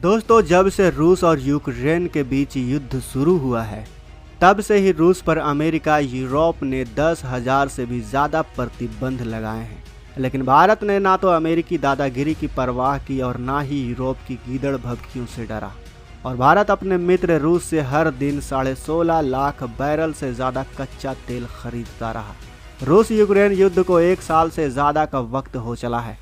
दोस्तों, जब से रूस और यूक्रेन के बीच युद्ध शुरू हुआ है तब से ही रूस पर अमेरिका यूरोप ने 10,000 से भी ज़्यादा प्रतिबंध लगाए हैं। लेकिन भारत ने ना तो अमेरिकी दादागिरी की परवाह की और ना ही यूरोप की गीदड़ भभकियों से डरा। और भारत अपने मित्र रूस से हर दिन 16.5 लाख बैरल से ज़्यादा कच्चा तेल खरीदता रहा। रूस यूक्रेन युद्ध को 1 साल से ज़्यादा का वक्त हो चला है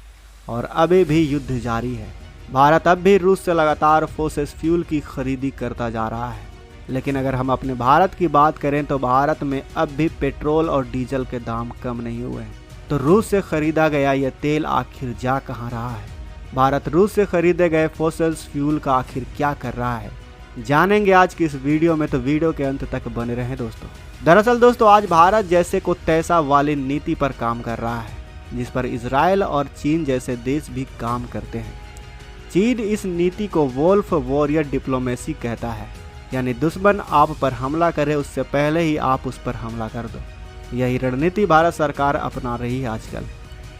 और अभी भी युद्ध जारी है। भारत अब भी रूस से लगातार फोसेस फ्यूल की खरीदी करता जा रहा है। लेकिन अगर हम अपने भारत की बात करें तो भारत में अब भी पेट्रोल और डीजल के दाम कम नहीं हुए हैं। तो रूस से खरीदा गया यह तेल आखिर जा कहां रहा है? भारत रूस से खरीदे गए फोसिल्स फ्यूल का आखिर क्या कर रहा है, जानेंगे आज की इस वीडियो में। तो वीडियो के अंत तक बने रहें दोस्तों। दरअसल दोस्तों, आज भारत जैसे को तैसा वाली नीति पर काम कर रहा है जिस पर इजराइल और चीन जैसे देश भी काम करते हैं। चीन इस नीति को वोल्फ वॉरियर डिप्लोमेसी कहता है, यानी दुश्मन आप पर हमला करे उससे पहले ही आप उस पर हमला कर दो। यही रणनीति भारत सरकार अपना रही है आजकल।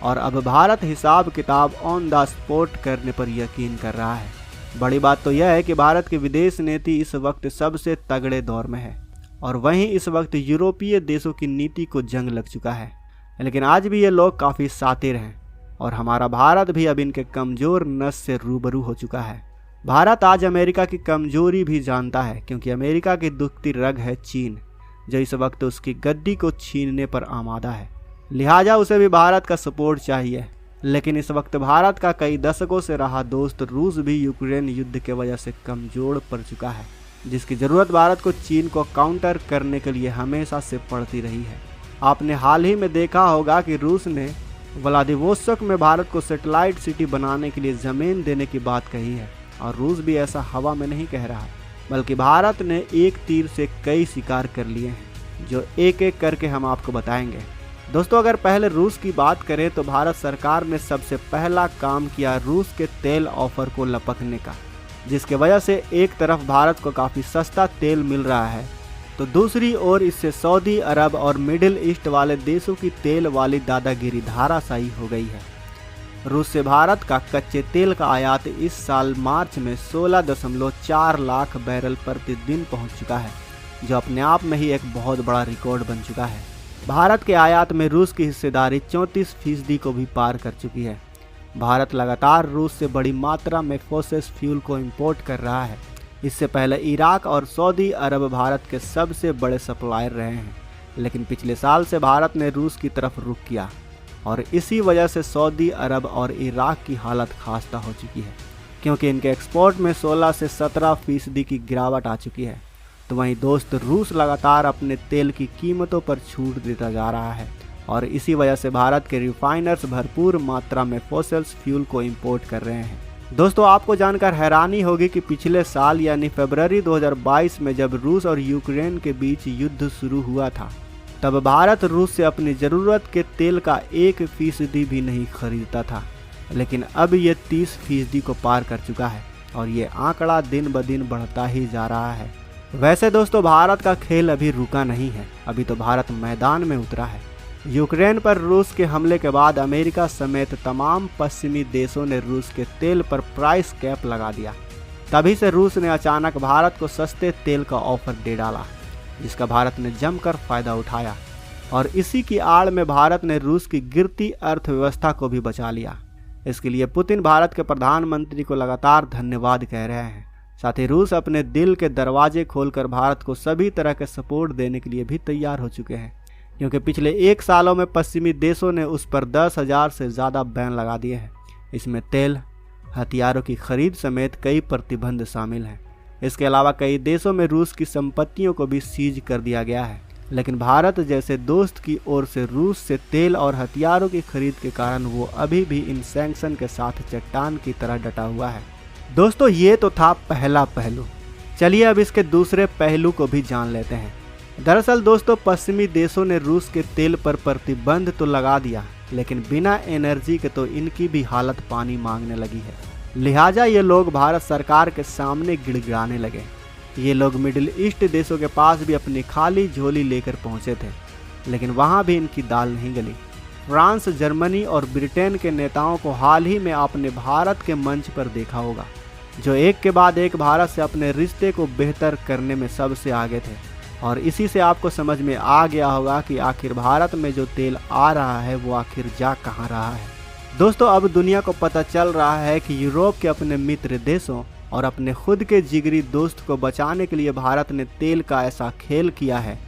और अब भारत हिसाब किताब ऑन द स्पॉट करने पर यकीन कर रहा है। बड़ी बात तो यह है कि भारत की विदेश नीति इस वक्त सबसे तगड़े दौर में है और वहीं इस वक्त यूरोपीय देशों की नीति को जंग लग चुका है। लेकिन आज भी ये लोग काफ़ी शातिर हैं और हमारा भारत भी अब इनके कमज़ोर नस से रूबरू हो चुका है। भारत आज अमेरिका की कमजोरी भी जानता है, क्योंकि अमेरिका की दुखती रग है चीन, जो इस वक्त उसकी गद्दी को छीनने पर आमादा है। लिहाजा उसे भी भारत का सपोर्ट चाहिए। लेकिन इस वक्त भारत का कई दशकों से रहा दोस्त रूस भी यूक्रेन युद्ध के वजह से कमजोर पड़ चुका है, जिसकी ज़रूरत भारत को चीन को काउंटर करने के लिए हमेशा से पड़ती रही है। आपने हाल ही में देखा होगा कि रूस ने व्लादिवोस्तोक में भारत को सैटेलाइट सिटी बनाने के लिए ज़मीन देने की बात कही है। और रूस भी ऐसा हवा में नहीं कह रहा, बल्कि भारत ने एक तीर से कई शिकार कर लिए हैं, जो एक एक करके हम आपको बताएंगे। दोस्तों, अगर पहले रूस की बात करें तो भारत सरकार ने सबसे पहला काम किया रूस के तेल ऑफर को लपकने का, जिसके वजह से एक तरफ भारत को काफ़ी सस्ता तेल मिल रहा है तो दूसरी ओर इससे सऊदी अरब और मिडिल ईस्ट वाले देशों की तेल वाली दादागिरी धाराशायी हो गई है। रूस से भारत का कच्चे तेल का आयात इस साल मार्च में 16.4 लाख बैरल प्रतिदिन पहुंच चुका है, जो अपने आप में ही एक बहुत बड़ा रिकॉर्ड बन चुका है। भारत के आयात में रूस की हिस्सेदारी 34% को भी पार कर चुकी है। भारत लगातार रूस से बड़ी मात्रा में फोसेस फ्यूल को इंपोर्ट कर रहा है। इससे पहले इराक और सऊदी अरब भारत के सबसे बड़े सप्लायर रहे हैं, लेकिन पिछले साल से भारत ने रूस की तरफ रुख किया और इसी वजह से सऊदी अरब और इराक की हालत खास्ता हो चुकी है, क्योंकि इनके एक्सपोर्ट में 16 से 17% की गिरावट आ चुकी है। तो वहीं दोस्त रूस लगातार अपने तेल की कीमतों पर छूट देता जा रहा है और इसी वजह से भारत के रिफाइनर्स भरपूर मात्रा में फोसिल्स फ्यूल को इंपोर्ट कर रहे हैं। दोस्तों, आपको जानकर हैरानी होगी कि पिछले साल यानी फरवरी 2022 में जब रूस और यूक्रेन के बीच युद्ध शुरू हुआ था, तब भारत रूस से अपनी ज़रूरत के तेल का 1% भी नहीं खरीदता था। लेकिन अब ये 30% को पार कर चुका है और ये आंकड़ा दिन ब दिन बढ़ता ही जा रहा है। वैसे दोस्तों, भारत का खेल अभी रुका नहीं है, अभी तो भारत मैदान में उतरा है। यूक्रेन पर रूस के हमले के बाद अमेरिका समेत तमाम पश्चिमी देशों ने रूस के तेल पर प्राइस कैप लगा दिया। तभी से रूस ने अचानक भारत को सस्ते तेल का ऑफर दे डाला, जिसका भारत ने जमकर फ़ायदा उठाया और इसी की आड़ में भारत ने रूस की गिरती अर्थव्यवस्था को भी बचा लिया। इसके लिए पुतिन भारत के प्रधानमंत्री को लगातार धन्यवाद कह रहे हैं। साथ ही रूस अपने दिल के दरवाजे खोलकर भारत को सभी तरह के सपोर्ट देने के लिए भी तैयार हो चुके हैं, क्योंकि पिछले 1 सालों में पश्चिमी देशों ने उस पर 10,000 से ज़्यादा बैन लगा दिए हैं। इसमें तेल, हथियारों की खरीद समेत कई प्रतिबंध शामिल हैं। इसके अलावा कई देशों में रूस की संपत्तियों को भी सीज कर दिया गया है। लेकिन भारत जैसे दोस्त की ओर से रूस से तेल और हथियारों की खरीद के कारण वो अभी भी इन सैंक्शन के साथ चट्टान की तरह डटा हुआ है। दोस्तों, ये तो था पहला पहलू। चलिए अब इसके दूसरे पहलू को भी जान लेते हैं। दरअसल दोस्तों, पश्चिमी देशों ने रूस के तेल पर प्रतिबंध तो लगा दिया, लेकिन बिना एनर्जी के तो इनकी भी हालत पानी मांगने लगी है। लिहाजा ये लोग भारत सरकार के सामने गिड़गिड़ाने लगे। ये लोग मिडिल ईस्ट देशों के पास भी अपनी खाली झोली लेकर पहुंचे थे, लेकिन वहां भी इनकी दाल नहीं गली। फ्रांस, जर्मनी और ब्रिटेन के नेताओं को हाल ही में आपने भारत के मंच पर देखा होगा। जो एक के बाद एक भारत से अपने रिश्ते को बेहतर करने में सबसे आगे थे। और इसी से आपको समझ में आ गया होगा कि आखिर भारत में जो तेल आ रहा है वो आखिर जा कहाँ रहा है। दोस्तों, अब दुनिया को पता चल रहा है कि यूरोप के अपने मित्र देशों और अपने खुद के जिगरी दोस्त को बचाने के लिए भारत ने तेल का ऐसा खेल किया है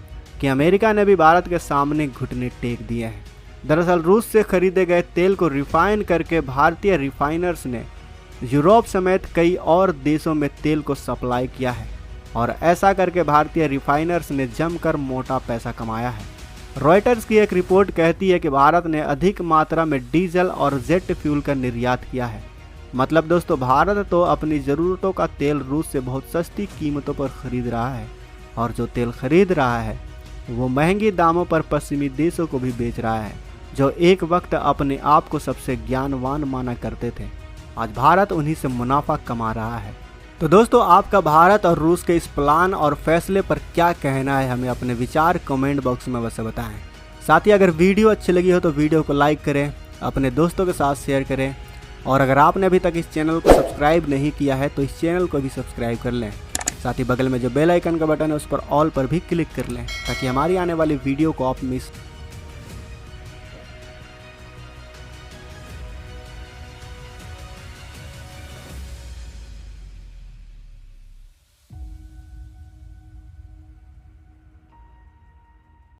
कि अमेरिका ने भी भारत के सामने घुटने टेक दिए हैं। दरअसल रूस से खरीदे गए तेल को रिफाइन करके भारतीय रिफाइनर्स ने यूरोप समेत कई और देशों में तेल को सप्लाई किया है और ऐसा करके भारतीय रिफाइनर्स ने जमकर मोटा पैसा कमाया है। रॉयटर्स की एक रिपोर्ट कहती है कि भारत ने अधिक मात्रा में डीजल और जेट फ्यूल का निर्यात किया है। मतलब दोस्तों, भारत तो अपनी ज़रूरतों का तेल रूस से बहुत सस्ती कीमतों पर खरीद रहा है और जो तेल खरीद रहा है वो महंगे दामों पर पश्चिमी देशों को भी बेच रहा है, जो एक वक्त अपने आप को सबसे ज्ञानवान माना करते थे। आज भारत उन्हीं से मुनाफा कमा रहा है। तो दोस्तों, आपका भारत और रूस के इस प्लान और फैसले पर क्या कहना है, हमें अपने विचार कमेंट बॉक्स में वैसे बताएं। साथ ही अगर वीडियो अच्छी लगी हो तो वीडियो को लाइक करें, अपने दोस्तों के साथ शेयर करें और अगर आपने अभी तक इस चैनल को सब्सक्राइब नहीं किया है तो इस चैनल को भी सब्सक्राइब कर लें। साथ ही बगल में जो बेल आइकन का बटन है उस पर ऑल पर भी क्लिक कर लें ताकि हमारी आने वाली वीडियो को आप मिस